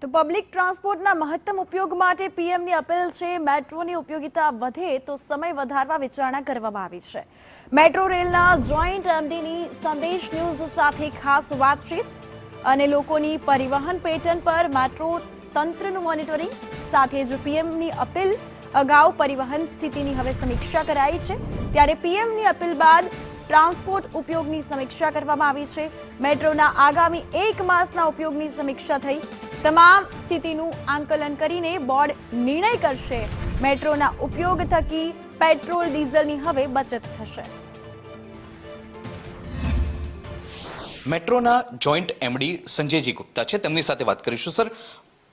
તો પબ્લિક ટ્રાન્સપોર્ટના મહત્તમ ઉપયોગ માટે પીએમની અપીલ છે. મેટ્રોની ઉપયોગિતા વધે તો સમય વધારવા વિચારણા કરવામાં આવી છે. મેટ્રો રેલના જોઈન્ટ એમડીની સંદેશ ન્યૂઝ સાથે ખાસ વાતચીત અને લોકોની પરિવહન પેટર્ન પર મેટ્રો તંત્રનું મોનિટરિંગ સાથે જ પીએમની અપીલ અગાઉ પરિવહન સ્થિતિની હવે સમીક્ષા કરાઈ છે. ત્યારે પીએમની અપીલ બાદ ટ્રાન્સપોર્ટ ઉપયોગની સમીક્ષા કરવામાં આવી છે. મેટ્રોના આગામી 1 માસના ઉપયોગની સમીક્ષા થઈ. તમામ સ્થિતિનું આંકલન કરીને બોર્ડ નિર્ણય કરશે. મેટ્રોના ઉપયોગ થકી પેટ્રોલ ડીઝલની હવે બચત થશે. Metro joint MD Sanjay ji Gupta है, तमनी साथे बात करीशु. सर,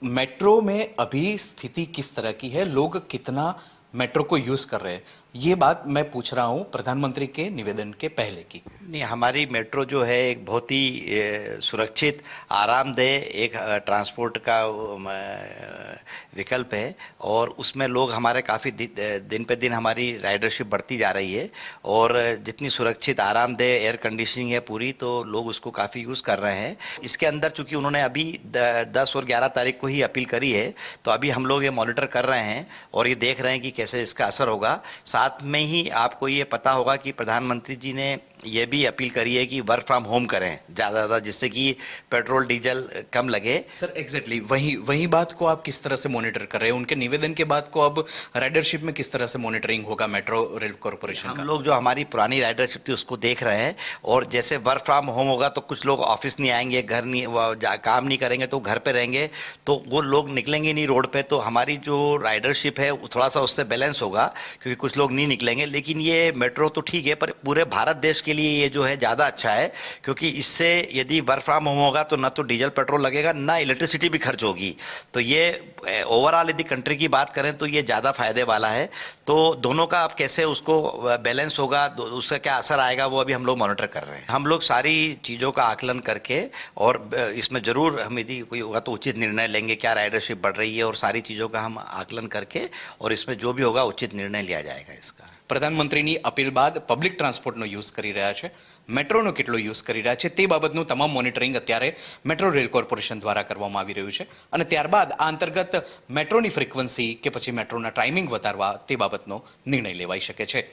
मेट्रो में अभी स्थिति किस तरह की है, लोग कितना मेट्रो को यूज कर रहे हैं, ये बात मैं पूछ रहा हूँ प्रधानमंत्री के निवेदन के पहले की. नहीं, हमारी मेट्रो जो है एक बहुत ही सुरक्षित आरामदेह एक ट्रांसपोर्ट का विकल्प है और उसमें लोग हमारे काफ़ी दिन पे दिन हमारी राइडरशिप बढ़ती जा रही है और जितनी सुरक्षित आरामदेह एयर कंडीशनिंग है पूरी, तो लोग उसको काफ़ी यूज़ कर रहे हैं. इसके अंदर चूँकि उन्होंने अभी 10 और 11 तारीख को ही अपील करी है, तो अभी हम लोग ये मॉनिटर कर रहे हैं और ये देख रहे हैं कि कैसे इसका असर होगा. साथ में ही आपको ये पता होगा कि प्रधानमंत्री जी ने ये भी अपील करी है कि वर्क फ्रॉम होम करें ज़्यादा, जिससे कि पेट्रोल डीजल कम लगे. सर, एग्जैक्टली वही बात को आप किस तरह से मॉनिटर कर रहे हैं? उनके निवेदन के बाद को अब राइडरशिप में किस तरह से मॉनिटरिंग होगा मेट्रो रेल कॉर्पोरेशन का? हम लोग जो हमारी पुरानी राइडरशिप थी उसको देख रहे हैं और जैसे वर्क फ्रॉम होम होगा तो कुछ लोग ऑफिस नहीं आएंगे, घर नहीं काम नहीं करेंगे, तो घर पे रहेंगे, तो वो लोग निकलेंगे नहीं रोड पे, तो हमारी जो राइडरशिप है वो थोड़ा सा उससे बैलेंस होगा क्योंकि कुछ लोग नहीं निकलेंगे. लेकिन ये मेट्रो तो ठीक है, पर पूरे भारत देश के लिए ये जो है ज़्यादा अच्छा है क्योंकि इससे यदि वर्क फ्रॉम होम होगा तो ना तो डीजल पेट्रोल लगेगा, ना इलेक्ट्रिसिटी भी खर्च होगी. तो ये ओवरऑल यदि कंट्री की बात करें तो ये ज़्यादा फायदे वाला है. तो दोनों का अब कैसे उसको बैलेंस होगा, उसका क्या असर आएगा, वो अभी हम लोग मॉनिटर कर रहे हैं. हम लोग सारी चीज़ों का आकलन करके और इसमें ज़रूर हम यदि कोई होगा तो उचित निर्णय लेंगे. क्या राइडरशिप बढ़ रही है और सारी चीज़ों का हम आकलन करके और इसमें जो भी होगा उचित निर्णय लिया जाएगा. इसका પ્રધાનમંત્રીની અપીલ બાદ પબ્લિક ટ્રાન્સપોર્ટનો યુઝ કરી રહ્યા છે, મેટ્રોનો કેટલો યુઝ કરી રહ્યા છે તે બાબતનું તમામ મોનિટરિંગ અત્યારે મેટ્રો રેલ કોર્પોરેશન દ્વારા કરવામાં આવી રહ્યું છે અને ત્યારબાદ આ અંતર્ગત મેટ્રોની ફ્રીક્વન્સી કે પછી મેટ્રોના ટાઈમિંગ વધારવા તે બાબતનો નિર્ણય લેવાઈ શકે છે.